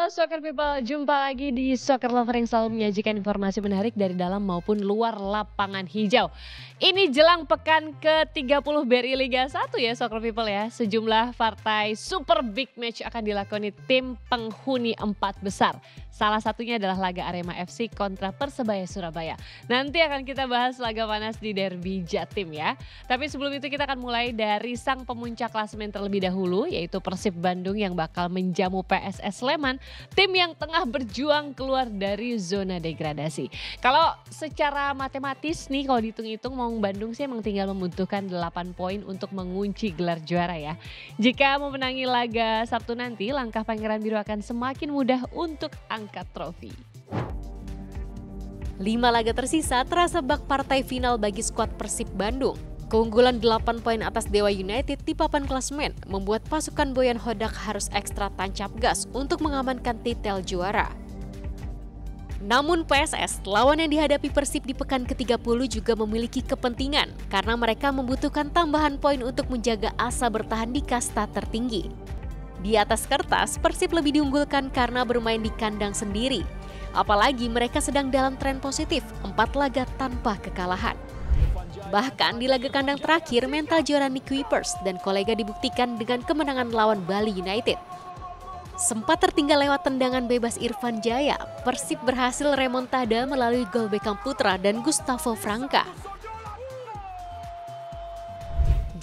Halo Soccer People, jumpa lagi di Soccer Lover yang selalu menyajikan informasi menarik dari dalam maupun luar lapangan hijau. Ini jelang pekan ke-30 BRI Liga 1 ya Soccer People ya. Sejumlah partai super big match akan dilakoni tim penghuni 4 besar. Salah satunya adalah laga Arema FC kontra Persebaya Surabaya. Nanti akan kita bahas laga panas di Derby Jatim ya. Tapi sebelum itu kita akan mulai dari sang pemuncak klasemen terlebih dahulu, yaitu Persib Bandung yang bakal menjamu PSS Sleman, tim yang tengah berjuang keluar dari zona degradasi. Kalau secara matematis nih, kalau dihitung-hitung Maung Bandung sih emang tinggal membutuhkan 8 poin untuk mengunci gelar juara ya. Jika memenangi laga Sabtu nanti, langkah Pangeran Biru akan semakin mudah untuk angkat trofi. 5 laga tersisa terasa bak partai final bagi skuad Persib Bandung. Keunggulan 8 poin atas Dewa United di papan klasemen membuat pasukan Boyan Hodak harus ekstra tancap gas untuk mengamankan titel juara. Namun PSS, lawan yang dihadapi Persib di pekan ke-30 juga memiliki kepentingan karena mereka membutuhkan tambahan poin untuk menjaga asa bertahan di kasta tertinggi. Di atas kertas, Persib lebih diunggulkan karena bermain di kandang sendiri. Apalagi mereka sedang dalam tren positif, 4 laga tanpa kekalahan. Bahkan di laga kandang terakhir, mental juara Nick Kuipers dan kolega dibuktikan dengan kemenangan lawan Bali United. Sempat tertinggal lewat tendangan bebas Irfan Jaya, Persib berhasil remontada melalui gol Beckham Putra dan Gustavo Franca.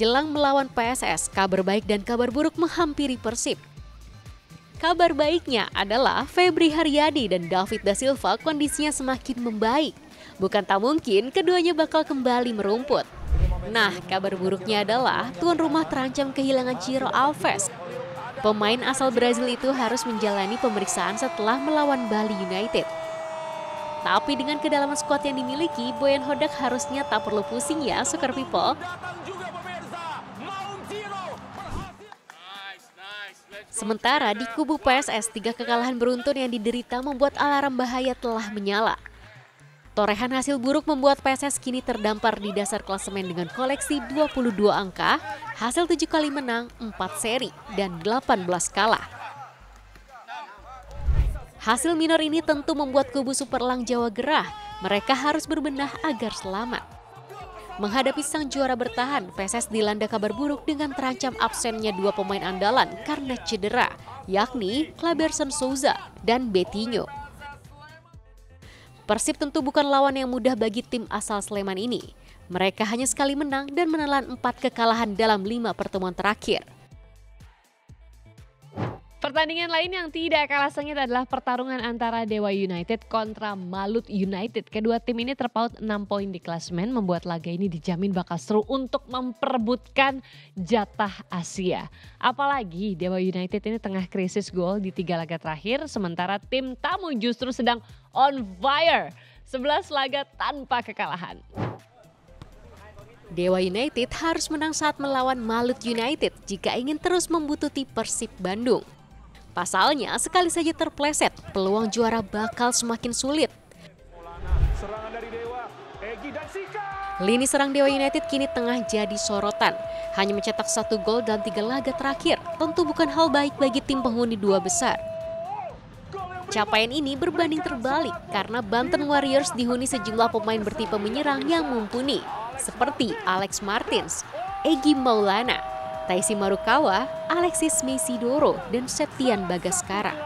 Jelang melawan PSS, kabar baik dan kabar buruk menghampiri Persib. Kabar baiknya adalah Febri Haryadi dan David da Silva kondisinya semakin membaik. Bukan tak mungkin keduanya bakal kembali merumput. Nah, kabar buruknya adalah tuan rumah terancam kehilangan Ciro Alves. Pemain asal Brazil itu harus menjalani pemeriksaan setelah melawan Bali United. Tapi dengan kedalaman skuad yang dimiliki, Boyan Hodak harusnya tak perlu pusing ya Soccer People. Sementara di kubu PSS, 3 kekalahan beruntun yang diderita membuat alarm bahaya telah menyala. Torehan hasil buruk membuat PSS kini terdampar di dasar klasemen dengan koleksi 22 angka, hasil 7 kali menang, 4 seri, dan 18 kalah. Hasil minor ini tentu membuat kubu Superlang Jawa gerah. Mereka harus berbenah agar selamat. Menghadapi sang juara bertahan, PSS dilanda kabar buruk dengan terancam absennya 2 pemain andalan karena cedera, yakni Kleberson Souza dan Betinho. Persib tentu bukan lawan yang mudah bagi tim asal Sleman ini. Mereka hanya sekali menang dan menelan 4 kekalahan dalam 5 pertemuan terakhir. Pertandingan lain yang tidak kalah sengit adalah pertarungan antara Dewa United kontra Malut United. Kedua tim ini terpaut 6 poin di klasemen, membuat laga ini dijamin bakal seru untuk memperebutkan jatah Asia. Apalagi Dewa United ini tengah krisis gol di 3 laga terakhir, sementara tim tamu justru sedang on fire. 11 laga tanpa kekalahan. Dewa United harus menang saat melawan Malut United jika ingin terus membuntuti Persib Bandung. Pasalnya, sekali saja terpleset, peluang juara bakal semakin sulit. Lini serang Dewa United kini tengah jadi sorotan. Hanya mencetak 1 gol dalam 3 laga terakhir, tentu bukan hal baik bagi tim penghuni 2 besar. Capaian ini berbanding terbalik karena Banten Warriors dihuni sejumlah pemain bertipe menyerang yang mumpuni, seperti Alex Martins, Egy Maulana, Taisi Marukawa, Alexis Meisidoro, dan Septian Bagaskara.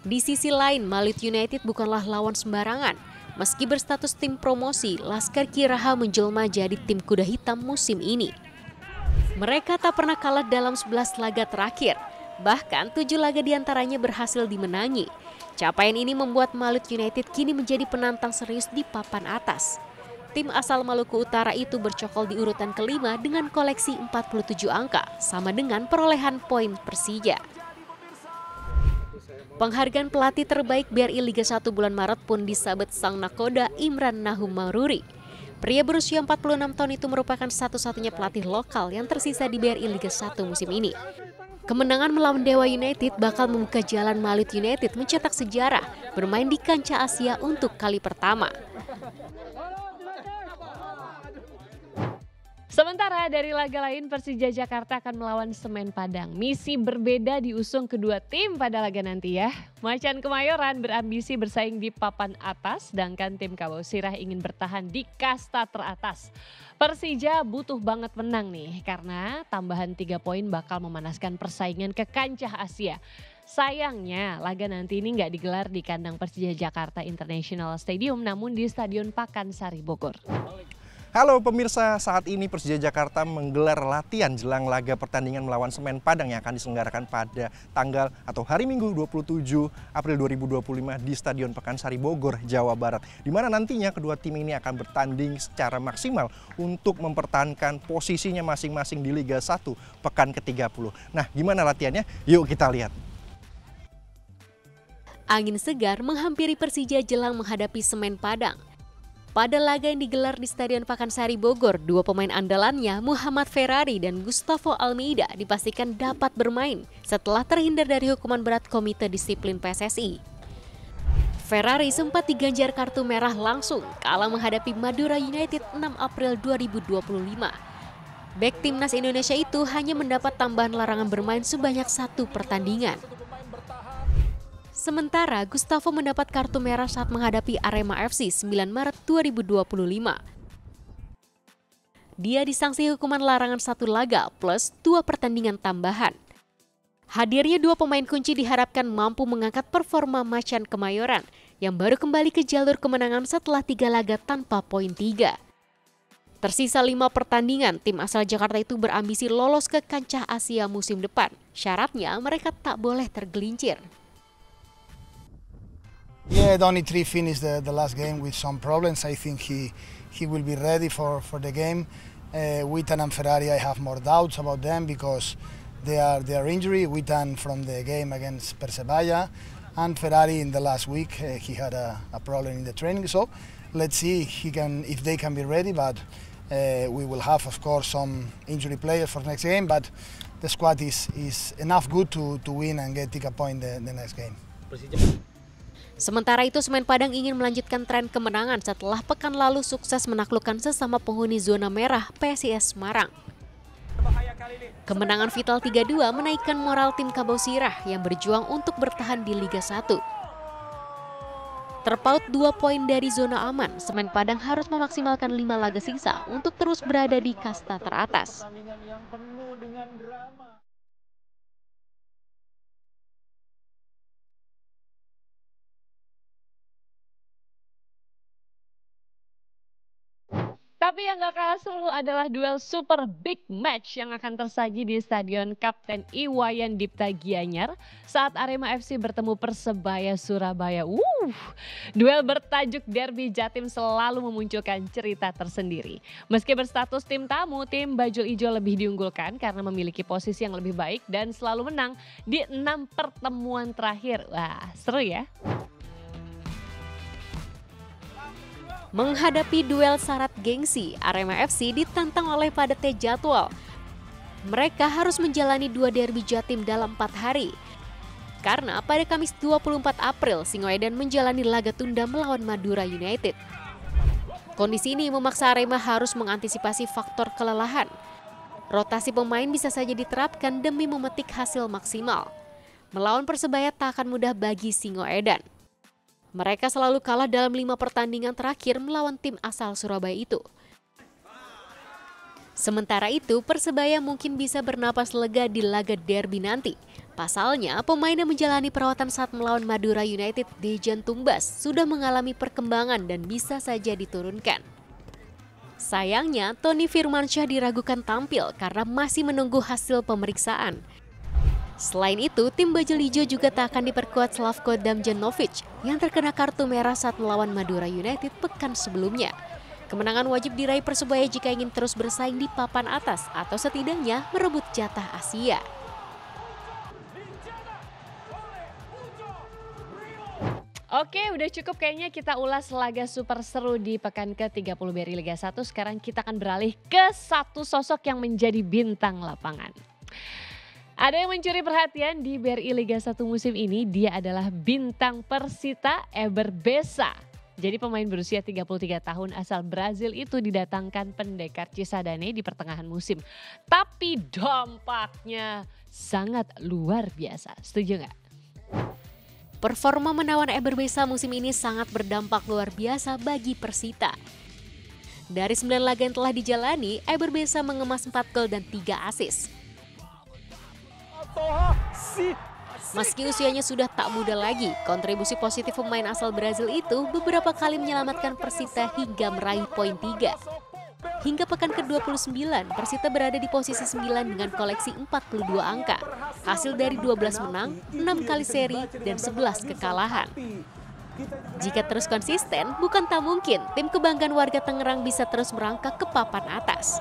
Di sisi lain, Malut United bukanlah lawan sembarangan. Meski berstatus tim promosi, Laskar Kiraha menjelma jadi tim kuda hitam musim ini. Mereka tak pernah kalah dalam 11 laga terakhir. Bahkan 7 laga diantaranya berhasil dimenangi. Capaian ini membuat Malut United kini menjadi penantang serius di papan atas. Tim asal Maluku Utara itu bercokol di urutan kelima dengan koleksi 47 angka, sama dengan perolehan poin Persija. Penghargaan pelatih terbaik BRI Liga 1 bulan Maret pun disabet sang nakoda Imran Nahum Maruri. Pria berusia 46 tahun itu merupakan satu-satunya pelatih lokal yang tersisa di BRI Liga 1 musim ini. Kemenangan melawan Dewa United bakal membuka jalan Malut United mencetak sejarah bermain di kancah Asia untuk kali pertama. Sementara dari laga lain Persija Jakarta akan melawan Semen Padang. Misi berbeda diusung kedua tim pada laga nanti ya. Macan Kemayoran berambisi bersaing di papan atas, sedangkan tim Kabau-Sirah ingin bertahan di kasta teratas. Persija butuh banget menang nih karena tambahan 3 poin bakal memanaskan persaingan ke kancah Asia. Sayangnya laga nanti ini nggak digelar di kandang Persija Jakarta International Stadium namun di Stadion Pakansari Bogor. Halo pemirsa, saat ini Persija Jakarta menggelar latihan jelang laga pertandingan melawan Semen Padang yang akan diselenggarakan pada tanggal atau hari Minggu 27 April 2025 di Stadion Pakansari Bogor, Jawa Barat. Di mana nantinya kedua tim ini akan bertanding secara maksimal untuk mempertahankan posisinya masing-masing di Liga 1 pekan ke-30. Nah, gimana latihannya? Yuk kita lihat. Angin segar menghampiri Persija jelang menghadapi Semen Padang. Pada laga yang digelar di Stadion Pakansari Bogor, dua pemain andalannya Muhammad Ferrari dan Gustavo Almeida dipastikan dapat bermain setelah terhindar dari hukuman berat Komite Disiplin PSSI. Ferrari sempat diganjar kartu merah langsung kala menghadapi Madura United 6 April 2025. Bek timnas Indonesia itu hanya mendapat tambahan larangan bermain sebanyak 1 pertandingan. Sementara Gustavo mendapat kartu merah saat menghadapi Arema FC 9 Maret 2025. Dia disangsi hukuman larangan 1 laga plus 2 pertandingan tambahan. Hadirnya 2 pemain kunci diharapkan mampu mengangkat performa Macan Kemayoran yang baru kembali ke jalur kemenangan setelah 3 laga tanpa poin 3. Tersisa 5 pertandingan, tim asal Jakarta itu berambisi lolos ke kancah Asia musim depan. Syaratnya mereka tak boleh tergelincir. Yeah, Donny Tree finished the last game with some problems. I think he will be ready for the game. Witan and Ferrari, I have more doubts about them because they are injured. Witan from the game against Persebaya, and Ferrari in the last week he had a problem in the training. So let's see if they can be ready. But we will have, of course, some injury players for next game. But the squad is enough good to win and take a point the next game. Sementara itu Semen Padang ingin melanjutkan tren kemenangan setelah pekan lalu sukses menaklukkan sesama penghuni zona merah PSIS Semarang. Kemenangan vital 3-2 menaikkan moral tim Kabau-Sirah yang berjuang untuk bertahan di Liga 1. Terpaut 2 poin dari zona aman, Semen Padang harus memaksimalkan 5 laga sisa untuk terus berada di kasta teratas. Tapi yang gak kalah seru adalah duel super big match yang akan tersaji di Stadion Kapten Iwayan Dipta Gianyar saat Arema FC bertemu Persebaya Surabaya. Duel bertajuk Derby Jatim selalu memunculkan cerita tersendiri. Meski berstatus tim tamu, tim Bajul Ijo lebih diunggulkan karena memiliki posisi yang lebih baik dan selalu menang di 6 pertemuan terakhir. Wah, seru ya. Menghadapi duel syarat gengsi, Arema FC ditantang oleh padatnya jadwal. Mereka harus menjalani 2 derby Jatim dalam 4 hari. Karena pada Kamis 24 April, Singoedan menjalani laga tunda melawan Madura United. Kondisi ini memaksa Arema harus mengantisipasi faktor kelelahan. Rotasi pemain bisa saja diterapkan demi memetik hasil maksimal. Melawan Persebaya tak akan mudah bagi Singoedan. Mereka selalu kalah dalam 5 pertandingan terakhir melawan tim asal Surabaya itu. Sementara itu, Persebaya mungkin bisa bernapas lega di laga derby nanti. Pasalnya, pemain yang menjalani perawatan saat melawan Madura United, Dejan Tumbas, sudah mengalami perkembangan dan bisa saja diturunkan. Sayangnya, Tony Firmansyah diragukan tampil karena masih menunggu hasil pemeriksaan. Selain itu, tim Bajul Ijo juga tak akan diperkuat Slavko Damjanovic yang terkena kartu merah saat melawan Madura United pekan sebelumnya. Kemenangan wajib diraih Persebaya jika ingin terus bersaing di papan atas atau setidaknya merebut jatah Asia. Oke, udah cukup kayaknya kita ulas laga super seru di pekan ke-30 BRI Liga 1. Sekarang kita akan beralih ke satu sosok yang menjadi bintang lapangan. Ada yang mencuri perhatian di BRI Liga 1 musim ini, dia adalah bintang Persita Eber Besa. Jadi pemain berusia 33 tahun asal Brazil itu didatangkan pendekar Cisadane di pertengahan musim. Tapi dampaknya sangat luar biasa. Setuju nggak? Performa menawan Eber Beza musim ini sangat berdampak luar biasa bagi Persita. Dari 9 laga yang telah dijalani, Eber Beza mengemas 4 gol dan 3 assist. Meski usianya sudah tak muda lagi, kontribusi positif pemain asal Brazil itu beberapa kali menyelamatkan Persita hingga meraih poin 3. Hingga pekan ke-29, Persita berada di posisi 9 dengan koleksi 42 angka. Hasil dari 12 menang, 6 kali seri, dan 11 kekalahan. Jika terus konsisten, bukan tak mungkin tim kebanggaan warga Tangerang bisa terus merangkak ke papan atas.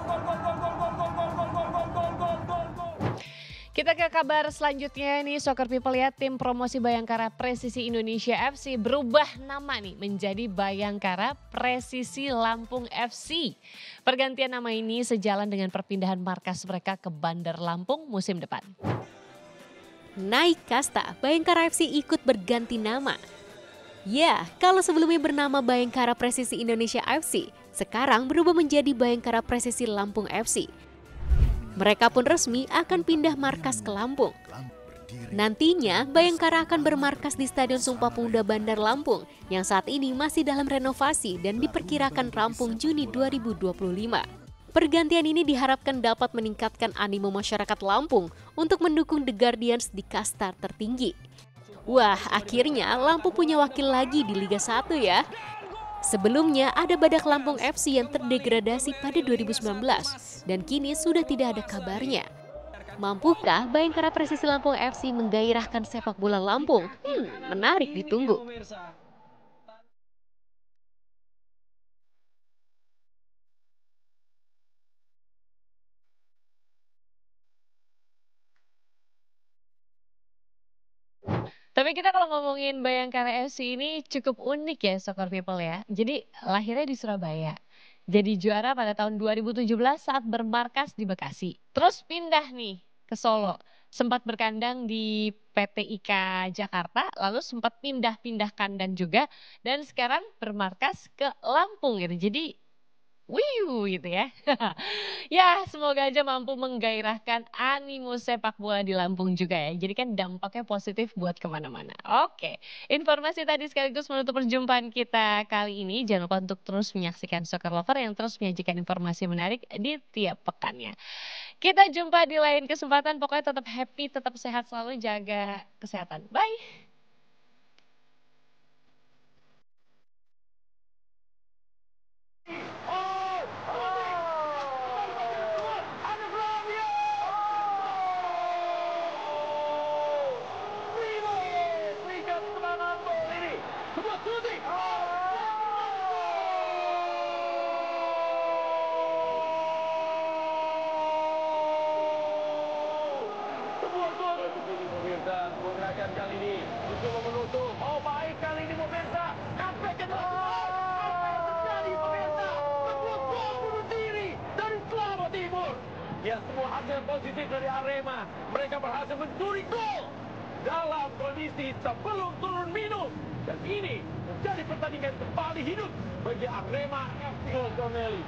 Kita ke kabar selanjutnya nih, Soccer People ya, tim promosi Bayangkara Presisi Indonesia FC berubah nama nih menjadi Bayangkara Presisi Lampung FC. Pergantian nama ini sejalan dengan perpindahan markas mereka ke Bandar Lampung musim depan. Naik kasta, Bayangkara FC ikut berganti nama. Ya, kalau sebelumnya bernama Bayangkara Presisi Indonesia FC, sekarang berubah menjadi Bayangkara Presisi Lampung FC. Mereka pun resmi akan pindah markas ke Lampung. Nantinya, Bayangkara akan bermarkas di Stadion Sumpah Pemuda Bandar Lampung yang saat ini masih dalam renovasi dan diperkirakan rampung Juni 2025. Pergantian ini diharapkan dapat meningkatkan animo masyarakat Lampung untuk mendukung The Guardians di kasta tertinggi. Wah, akhirnya Lampung punya wakil lagi di Liga 1 ya. Sebelumnya ada Badak Lampung FC yang terdegradasi pada 2019 dan kini sudah tidak ada kabarnya. Mampukah Bayangkara Presisi Lampung FC menggairahkan sepak bola Lampung? Menarik ditunggu. Tapi kita kalau ngomongin Bayangkara FC ini cukup unik ya, Soccer People ya. Jadi lahirnya di Surabaya. Jadi juara pada tahun 2017 saat bermarkas di Bekasi. Terus pindah nih ke Solo. Sempat berkandang di PT IKA Jakarta, lalu sempat pindah-pindah kandang juga. Dan sekarang bermarkas ke Lampung gitu. Jadi wiu gitu ya. Ya semoga aja mampu menggairahkan animo sepak bola di Lampung juga ya. Jadi kan dampaknya positif buat kemana-mana. Oke, informasi tadi sekaligus menutup perjumpaan kita kali ini. Jangan lupa untuk terus menyaksikan Soccer Lover yang terus menyajikan informasi menarik di tiap pekannya. Kita jumpa di lain kesempatan. Pokoknya tetap happy, tetap sehat selalu, jaga kesehatan. Bye. Gerakan kali ini untuk menutup. Oh baik kali ini pemirsa. Sampai ke apa yang terjadi pemirsa? Sebuah gol bunuh diri dari Selama Timur. Ya semua hasil positif dari Arema. Mereka berhasil mencuri gol dalam kondisi sebelum turun minum. Dan ini menjadi pertandingan kembali hidup bagi Arema FC Tonelli.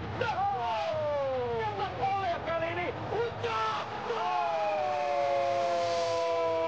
Yang oleh kali ini ucap.